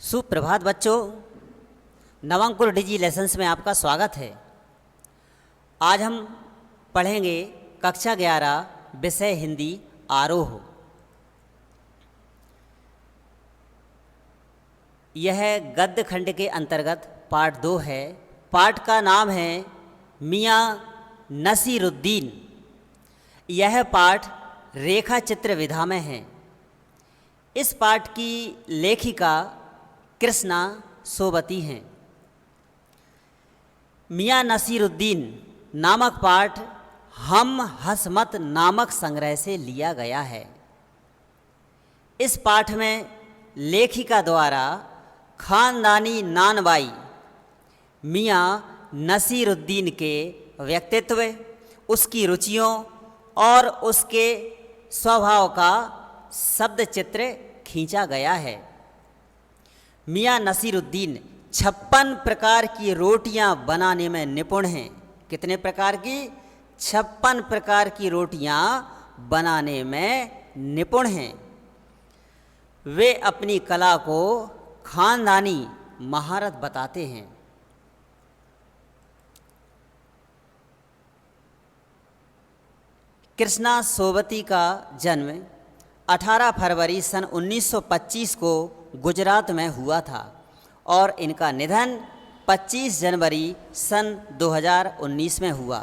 सुप्रभात बच्चों, नवंकुर डिजी लेसन्स में आपका स्वागत है। आज हम पढ़ेंगे कक्षा 11 विषय हिंदी आरोह। यह गद्य खंड के अंतर्गत पाठ 2 है। पाठ का नाम है मियाँ नसीरुद्दीन। यह पाठ रेखा चित्र विधा में है। इस पाठ की लेखिका कृष्णा सोबती हैं। मियाँ नसीरुद्दीन नामक पाठ हम हसमत नामक संग्रह से लिया गया है। इस पाठ में लेखिका द्वारा खानदानी नानबाई मियाँ नसीरुद्दीन के व्यक्तित्व, उसकी रुचियों और उसके स्वभाव का शब्द चित्र खींचा गया है। मियाँ नसीरुद्दीन 56 प्रकार की रोटियां बनाने में निपुण हैं। कितने प्रकार की? 56 प्रकार की रोटियां बनाने में निपुण हैं। वे अपनी कला को खानदानी महारत बताते हैं। कृष्णा सोबती का जन्म 18 फरवरी सन 1925 को गुजरात में हुआ था और इनका निधन 25 जनवरी सन 2019 में हुआ।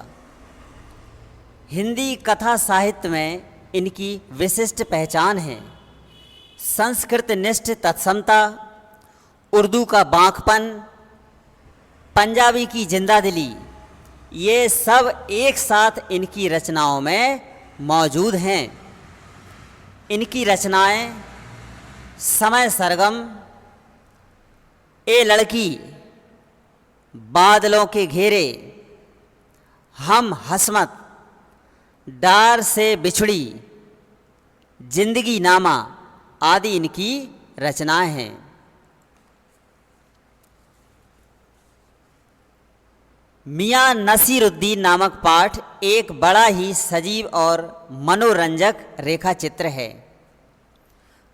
हिंदी कथा साहित्य में इनकी विशिष्ट पहचान है। संस्कृत निष्ठ तत्समता, उर्दू का बांकपन, पंजाबी की जिंदादिली, ये सब एक साथ इनकी रचनाओं में मौजूद हैं। इनकी रचनाएं समय सरगम, ए लड़की, बादलों के घेरे, हम हसमत, डार से बिछड़ी, जिंदगी नामा आदि इनकी रचनाएं हैं। मियाँ नसीरुद्दीन नामक पाठ एक बड़ा ही सजीव और मनोरंजक रेखा चित्र है।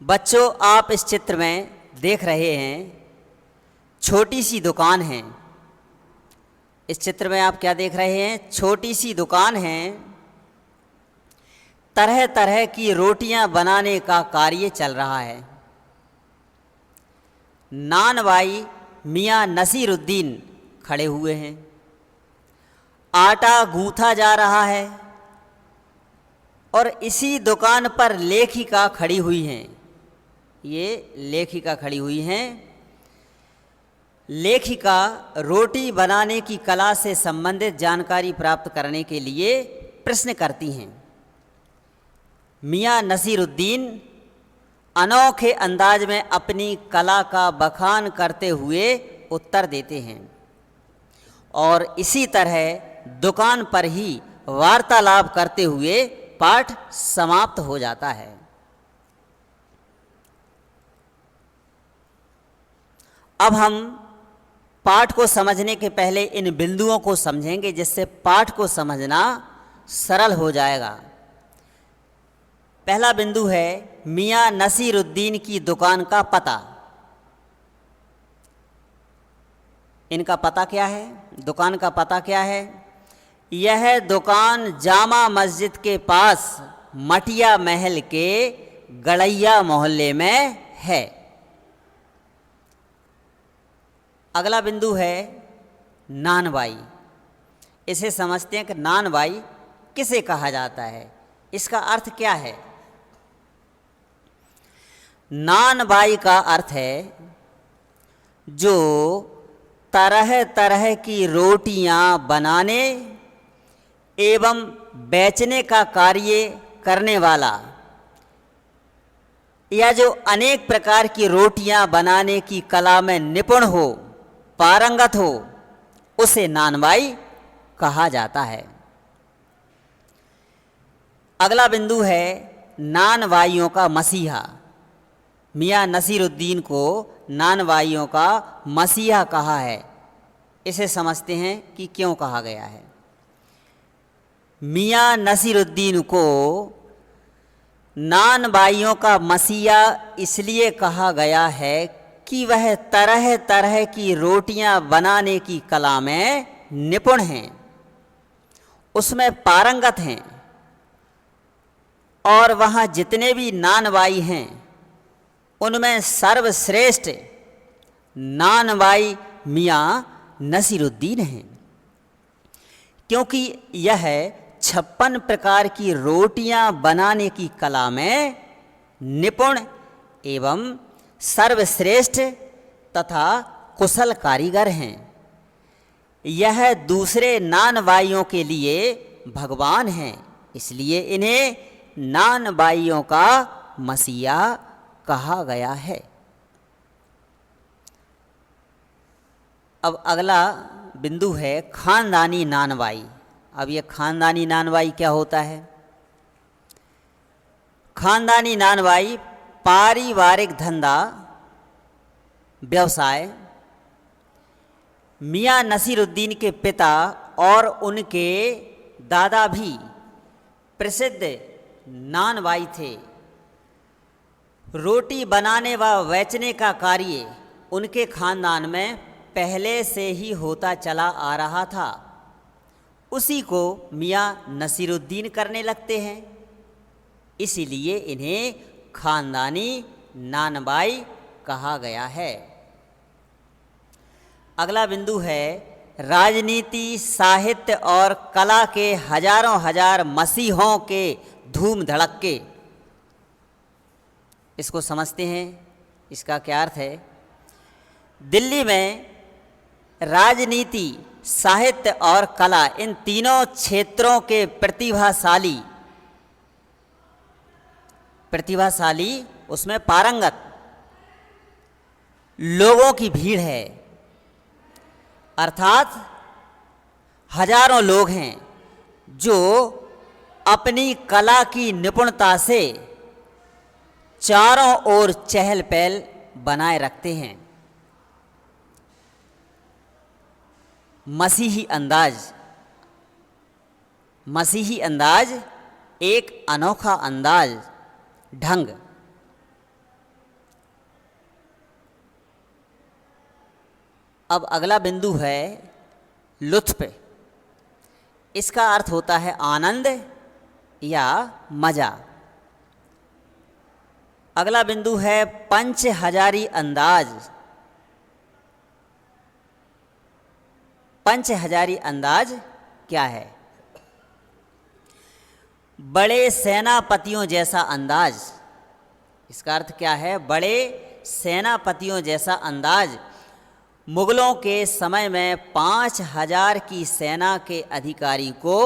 बच्चों, आप इस चित्र में देख रहे हैं छोटी सी दुकान है। इस चित्र में आप क्या देख रहे हैं? छोटी सी दुकान है। तरह तरह की रोटियां बनाने का कार्य चल रहा है। नानबाई मियाँ नसीरुद्दीन खड़े हुए हैं। आटा गूंथा जा रहा है और इसी दुकान पर लेखिका खड़ी हुई हैं। ये लेखिका खड़ी हुई हैं। लेखिका रोटी बनाने की कला से संबंधित जानकारी प्राप्त करने के लिए प्रश्न करती हैं। मियाँ नसीरुद्दीन अनोखे अंदाज में अपनी कला का बखान करते हुए उत्तर देते हैं और इसी तरह दुकान पर ही वार्तालाप करते हुए पाठ समाप्त हो जाता है। अब हम पाठ को समझने के पहले इन बिंदुओं को समझेंगे, जिससे पाठ को समझना सरल हो जाएगा। पहला बिंदु है मियाँ नसीरुद्दीन की दुकान का पता। इनका पता क्या है? दुकान का पता क्या है? यह दुकान जामा मस्जिद के पास मटिया महल के गड़ैया मोहल्ले में है। अगला बिंदु है नानबाई। इसे समझते हैं कि नानबाई किसे कहा जाता है, इसका अर्थ क्या है? नानबाई का अर्थ है जो तरह तरह की रोटियां बनाने एवं बेचने का कार्य करने वाला, या जो अनेक प्रकार की रोटियां बनाने की कला में निपुण हो, पारंगत हो, उसे नानबाई कहा जाता है। अगला बिंदु है नानबाइयों का मसीहा। मियाँ नसीरुद्दीन को नानबाइयों का मसीहा कहा है। इसे समझते हैं कि क्यों कहा गया है। मियाँ नसीरुद्दीन को नानबाइयों का मसीहा इसलिए कहा गया है कि वह तरह तरह की रोटियां बनाने की कला में निपुण हैं, उसमें पारंगत हैं, और वहाँ जितने भी नानवाई हैं उनमें सर्वश्रेष्ठ नानवाई मियाँ नसीरुद्दीन हैं, क्योंकि यह 56 प्रकार की रोटियां बनाने की कला में निपुण एवं सर्वश्रेष्ठ तथा कुशल कारीगर हैं। यह दूसरे नानबाइयों के लिए भगवान हैं, इसलिए इन्हें नानबाइयों का मसीहा कहा गया है। अब अगला बिंदु है खानदानी नानबाई। अब ये खानदानी नानबाई क्या होता है? खानदानी नानबाई पारिवारिक धंधा व्यवसाय मियाँ नसीरुद्दीन के पिता और उनके दादा भी प्रसिद्ध नानबाई थे। रोटी बनाने व बेचने का कार्य उनके खानदान में पहले से ही होता चला आ रहा था। उसी को मियाँ नसीरुद्दीन करने लगते हैं, इसीलिए इन्हें खानदानी नानबाई कहा गया है। अगला बिंदु है राजनीति, साहित्य और कला के हजारों हजार मसीहों के धूम धड़क्के। इसको समझते हैं, इसका क्या अर्थ है? दिल्ली में राजनीति, साहित्य और कला, इन तीनों क्षेत्रों के प्रतिभाशाली उसमें पारंगत लोगों की भीड़ है, अर्थात हजारों लोग हैं जो अपनी कला की निपुणता से चारों ओर चहल पहल बनाए रखते हैं। मसीही अंदाज एक अनोखा अंदाज, ढंग। अब अगला बिंदु है लुत्फ। इसका अर्थ होता है आनंद या मजा। अगला बिंदु है पंच हजारी अंदाज। पंच हजारी अंदाज क्या है? बड़े सेनापतियों जैसा अंदाज। इसका अर्थ क्या है? बड़े सेनापतियों जैसा अंदाज। मुगलों के समय में 5000 की सेना के अधिकारी को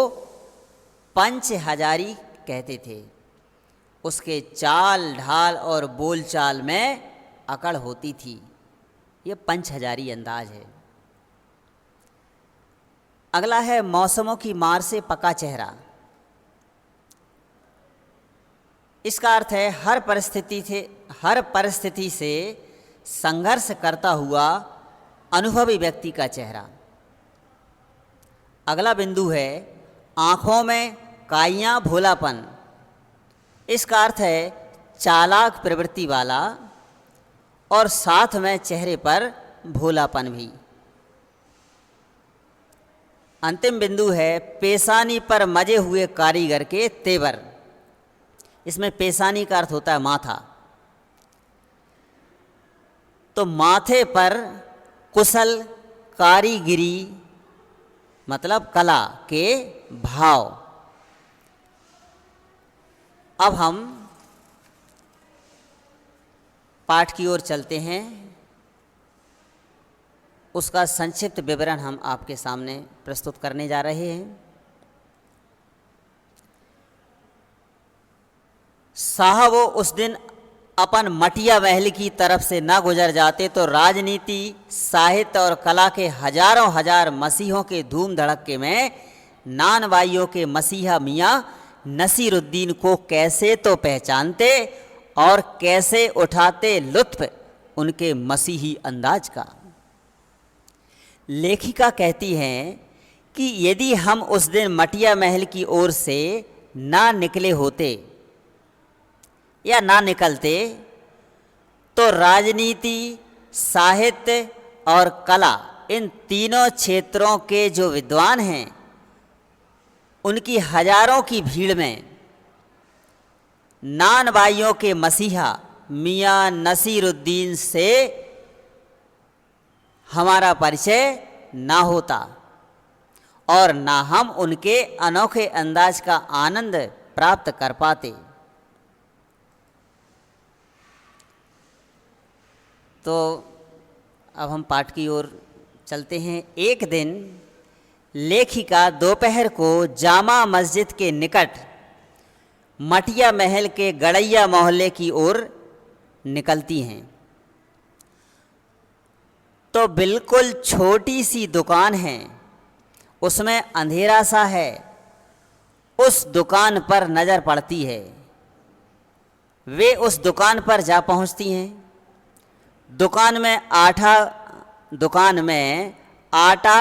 पंच हजारी कहते थे। उसके चाल ढाल और बोलचाल में अकड़ होती थी। ये पंच हजारी अंदाज है। अगला है मौसमों की मार से पका चेहरा। इसका अर्थ है हर परिस्थिति से संघर्ष करता हुआ अनुभवी व्यक्ति का चेहरा। अगला बिंदु है आँखों में काइयाँ भोलापन। इसका अर्थ है चालाक प्रवृत्ति वाला और साथ में चेहरे पर भोलापन भी। अंतिम बिंदु है पेशानी पर मजे हुए कारीगर के तेवर। इसमें पेशानी का अर्थ होता है माथा। तो माथे पर कुशल कारीगिरी मतलब कला के भाव। अब हम पाठ की ओर चलते हैं। उसका संक्षिप्त विवरण हम आपके सामने प्रस्तुत करने जा रहे हैं। साहब वो उस दिन अपन मटिया महल की तरफ से न गुजर जाते तो राजनीति, साहित्य और कला के हजारों हजार मसीहों के धूम धड़क्के में नानबाइयों के मसीहा मियाँ नसीरुद्दीन को कैसे तो पहचानते और कैसे उठाते लुत्फ उनके मसीही अंदाज का। लेखिका कहती हैं कि यदि हम उस दिन मटिया महल की ओर से ना निकले होते या ना निकलते तो राजनीति, साहित्य और कला, इन तीनों क्षेत्रों के जो विद्वान हैं, उनकी हजारों की भीड़ में नानवाइयों के मसीहा मियाँ नसीरुद्दीन से हमारा परिचय ना होता और ना हम उनके अनोखे अंदाज का आनंद प्राप्त कर पाते। तो अब हम पाठ की ओर चलते हैं। एक दिन लेखिका दोपहर को जामा मस्जिद के निकट मटिया महल के गड़ैया मोहल्ले की ओर निकलती हैं तो बिल्कुल छोटी सी दुकान है, उसमें अंधेरा सा है। उस दुकान पर नज़र पड़ती है। वे उस दुकान पर जा पहुंचती हैं। दुकान में आटा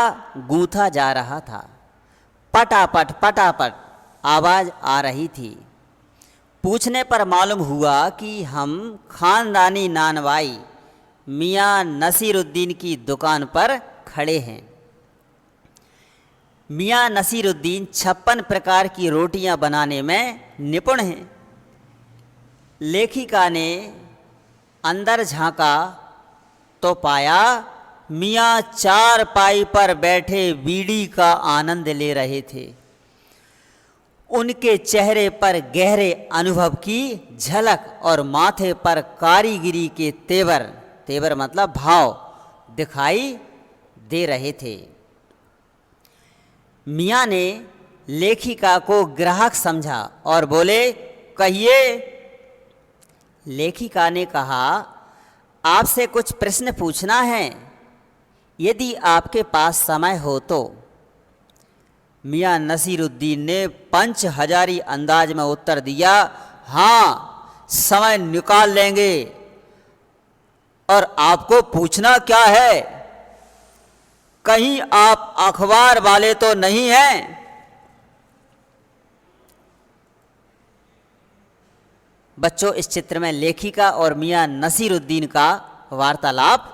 गूंथा जा रहा था। पटापट पटापट आवाज़ आ रही थी। पूछने पर मालूम हुआ कि हम खानदानी नानवाई मियाँ नसीरुद्दीन की दुकान पर खड़े हैं। मियाँ नसीरुद्दीन 56 प्रकार की रोटियां बनाने में निपुण हैं। लेखिका ने अंदर झांका तो पाया मियाँ चारपाई पर बैठे बीड़ी का आनंद ले रहे थे। उनके चेहरे पर गहरे अनुभव की झलक और माथे पर कारीगिरी के तेवर मतलब भाव दिखाई दे रहे थे। मियाँ ने लेखिका को ग्राहक समझा और बोले, कहिए। लेखिका ने कहा, आपसे कुछ प्रश्न पूछना है, यदि आपके पास समय हो तो। मियाँ नसीरुद्दीन ने पंच हजारी अंदाज में उत्तर दिया, हाँ, समय निकाल लेंगे। और आपको पूछना क्या है? कहीं आप अखबार वाले तो नहीं हैं? बच्चों, इस चित्र में लेखिका और मियाँ नसीरुद्दीन का वार्तालाप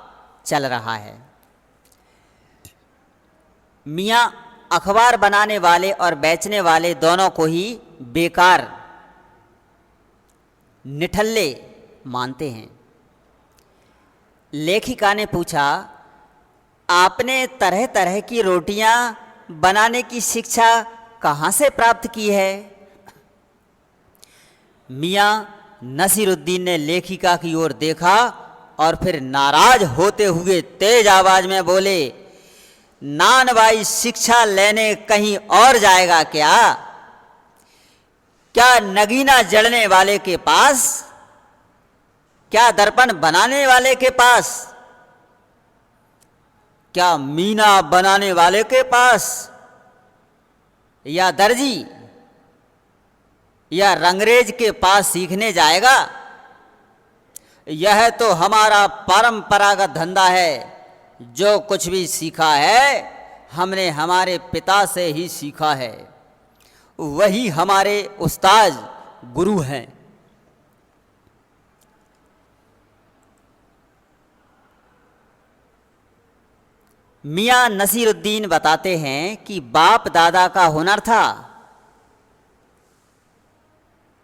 चल रहा है। मियाँ अखबार बनाने वाले और बेचने वाले दोनों को ही बेकार, निठल्ले मानते हैं। लेखिका ने पूछा, आपने तरह तरह की रोटियां बनाने की शिक्षा कहाँ से प्राप्त की है? मियाँ नसीरुद्दीन ने लेखिका की ओर देखा और फिर नाराज होते हुए तेज आवाज में बोले, नानवाई शिक्षा लेने कहीं और जाएगा क्या? क्या नगीना जड़ने वाले के पास? क्या दर्पण बनाने वाले के पास? क्या मीना बनाने वाले के पास? या दर्जी या रंगरेज के पास सीखने जाएगा? यह तो हमारा परंपरागत धंधा है। जो कुछ भी सीखा है हमने हमारे पिता से ही सीखा है, वही हमारे उस्ताद गुरु हैं। मियाँ नसीरुद्दीन बताते हैं कि बाप दादा का हुनर था,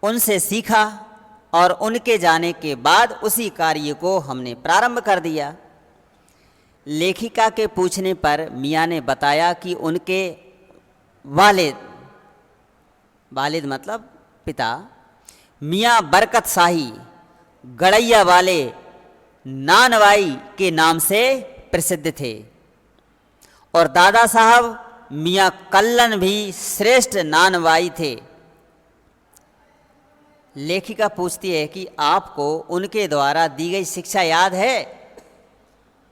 उनसे सीखा और उनके जाने के बाद उसी कार्य को हमने प्रारंभ कर दिया। लेखिका के पूछने पर मियाँ ने बताया कि उनके वालिद मतलब पिता मियाँ बरकत शाही गड़ैया वाले नानवाई के नाम से प्रसिद्ध थे और दादा साहब मियाँ कल्लन भी श्रेष्ठ नानवाई थे। लेखिका पूछती है कि आपको उनके द्वारा दी गई शिक्षा याद है?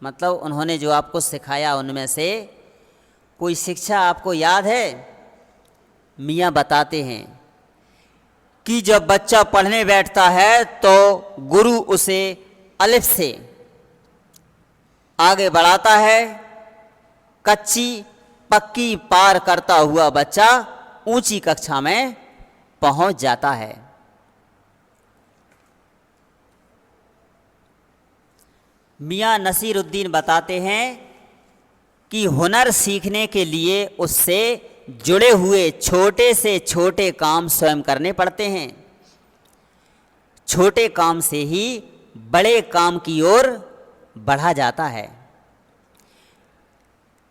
मतलब उन्होंने जो आपको सिखाया उनमें से कोई शिक्षा आपको याद है? मियाँ बताते हैं कि जब बच्चा पढ़ने बैठता है तो गुरु उसे अलिफ से आगे बढ़ाता है। कच्ची पक्की पार करता हुआ बच्चा ऊंची कक्षा में पहुंच जाता है। मियाँ नसीरुद्दीन बताते हैं कि हुनर सीखने के लिए उससे जुड़े हुए छोटे से छोटे काम स्वयं करने पड़ते हैं। छोटे काम से ही बड़े काम की ओर बढ़ा जाता है।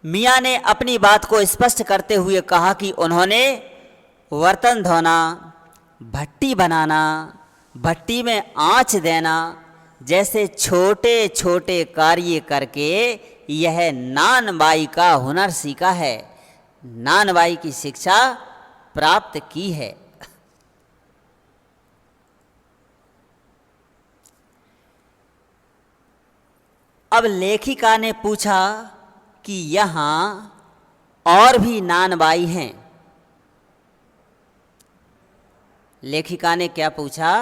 मियाँ ने अपनी बात को स्पष्ट करते हुए कहा कि उन्होंने बर्तन धोना, भट्टी बनाना, भट्टी में आँच देना जैसे छोटे छोटे कार्य करके यह नानबाई का हुनर सीखा है, नानबाई की शिक्षा प्राप्त की है। अब लेखिका ने पूछा कि यहाँ और भी नानबाई हैं। लेखिका ने क्या पूछा,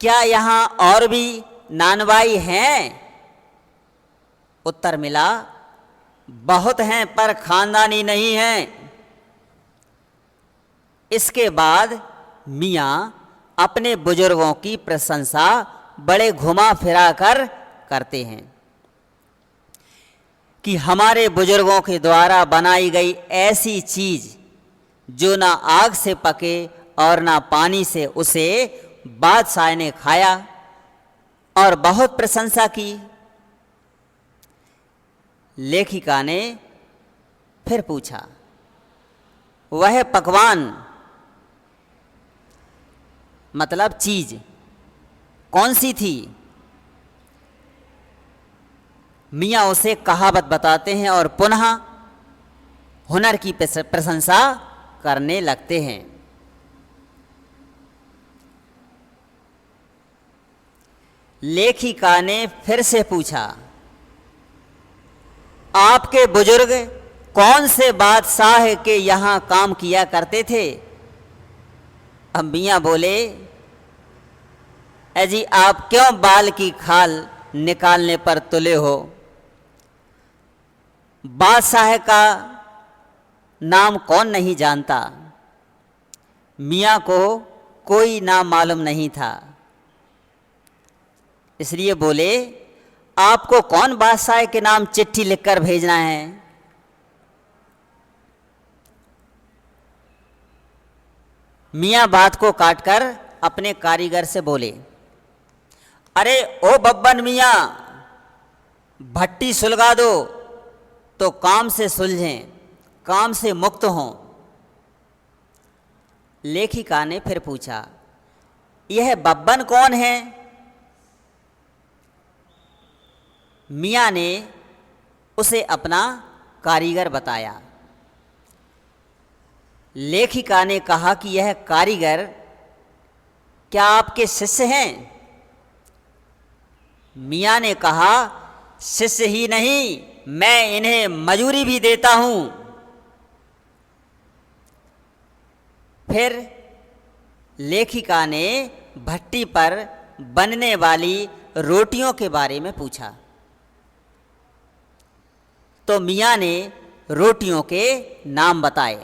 क्या यहाँ और भी नानबाई हैं? उत्तर मिला, बहुत हैं पर खानदानी नहीं हैं। इसके बाद मियाँ अपने बुजुर्गों की प्रशंसा बड़े घुमा फिरा कर करते हैं कि हमारे बुजुर्गों के द्वारा बनाई गई ऐसी चीज़ जो ना आग से पके और ना पानी से, उसे बादशाह ने खाया और बहुत प्रशंसा की। लेखिका ने फिर पूछा, वह पकवान मतलब चीज़ कौन सी थी? मियाँ उसे कहावत बताते हैं और पुनः हुनर की प्रशंसा करने लगते हैं। लेखिका ने फिर से पूछा, आपके बुजुर्ग कौन से बादशाह के यहाँ काम किया करते थे? अब मियाँ बोले, अजी आप क्यों बाल की खाल निकालने पर तुले हो? बादशाह का नाम कौन नहीं जानता? मियाँ को कोई नाम मालूम नहीं था, इसलिए बोले, आपको कौन बादशाह के नाम चिट्ठी लिखकर भेजना है? मियाँ बात को काटकर अपने कारीगर से बोले, अरे ओ बब्बन मियाँ, भट्टी सुलगा दो तो काम से सुलझें, काम से मुक्त हों। लेखिका ने फिर पूछा, यह बब्बन कौन है? मियाँ ने उसे अपना कारीगर बताया। लेखिका ने कहा कि यह कारीगर क्या आपके शिष्य हैं? मियाँ ने कहा, शिष्य ही नहीं, मैं इन्हें मजूरी भी देता हूँ। फिर लेखिका ने भट्टी पर बनने वाली रोटियों के बारे में पूछा तो मियाँ ने रोटियों के नाम बताए,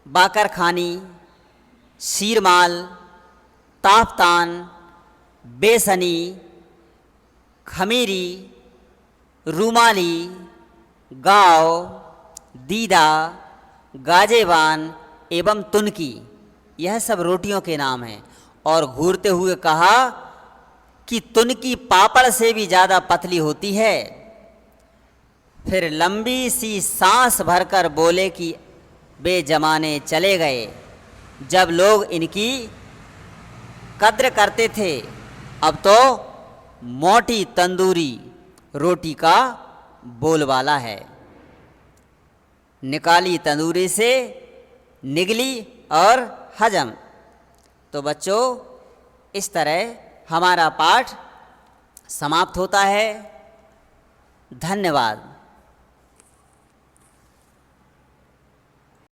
बाकरखानी, शीरमाल, ताफ्तान, बेसनी, खमीरी, रूमाली, गाव, दीदा, गाजेबान एवं तुनकी, यह सब रोटियों के नाम हैं। और घूरते हुए कहा कि तुनकी पापड़ से भी ज़्यादा पतली होती है। फिर लंबी सी सांस भरकर बोले कि वे जमाने चले गए जब लोग इनकी कद्र करते थे, अब तो मोटी तंदूरी रोटी का बोलबाला है। निकाली तंदूरी से निगली और हजम। तो बच्चों, इस तरह हमारा पाठ समाप्त होता है। धन्यवाद।